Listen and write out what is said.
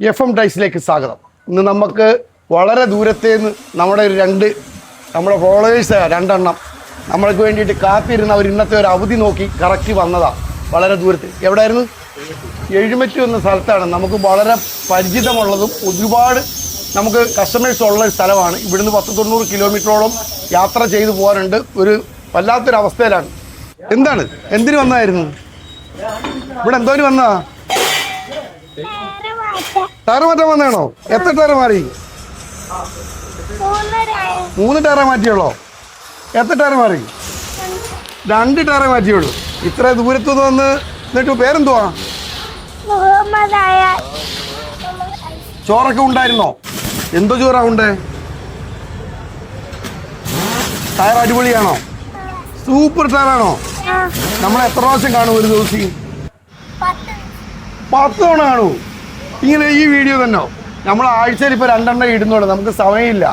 FM ടൈസിലേക്ക് സ്വാഗതം. ഇന്ന് നമുക്ക് വളരെ ദൂരത്തെ നിന്ന് നമ്മുടെ ഫോളോവേഴ്സ് രണ്ടെണ്ണം നമ്മൾക്ക് വേണ്ടിയിട്ട് കാത്തിരുന്ന അവർ ഇന്നത്തെ ഒരു അവധി നോക്കി കറക്റ്റ് വന്നതാണ്. വളരെ ദൂരത്ത് എവിടെയായിരുന്നു? എഴുമറ്റു എന്ന സ്ഥലത്താണ്. നമുക്ക് വളരെ പരിചിതമുള്ളതും ഒരുപാട് നമുക്ക് കസ്റ്റമേഴ്സ് ഉള്ള ഒരു സ്ഥലമാണ്. ഇവിടുന്ന് 190 കിലോമീറ്ററോളം യാത്ര ചെയ്തു പോകാനുണ്ട്. ഒരു വല്ലാത്തൊരവസ്ഥയിലാണ്. എന്താണ്, എന്തിനു വന്നായിരുന്നു ഇവിടെ? എന്തോന് വന്നാ? ടയർ മാറ്റാൻ വന്നാണോ? എത്ര ടയർ മാറി? 3 ടയർ മാറ്റിയുള്ളോ? എത്ര ടയർ മാറി? 2 ടയർ മാറ്റിയുള്ളൂ. ഇത്ര ദൂരത്തുനിന്ന് വന്ന് എന്നിട്ട് പേരെന്തുവാ? ചോറൊക്കെ ഉണ്ടായിരുന്നോ? എന്തോ ചോറാ ഉണ്ടേ? ടയർ അടിപൊളിയാണോ? സൂപ്പർ ടയറാണോ? നമ്മൾ എത്ര പ്രാവശ്യം കാണും ഒരു ദിവസം? 10 തവണ കാണൂ. ഇങ്ങനെ ഈ വീഡിയോ തന്നെ നമ്മൾ ആഴ്ചയിൽ ഇപ്പോൾ 2 ഇടുന്നുള്ളൂ. നമുക്ക് സമയമില്ല.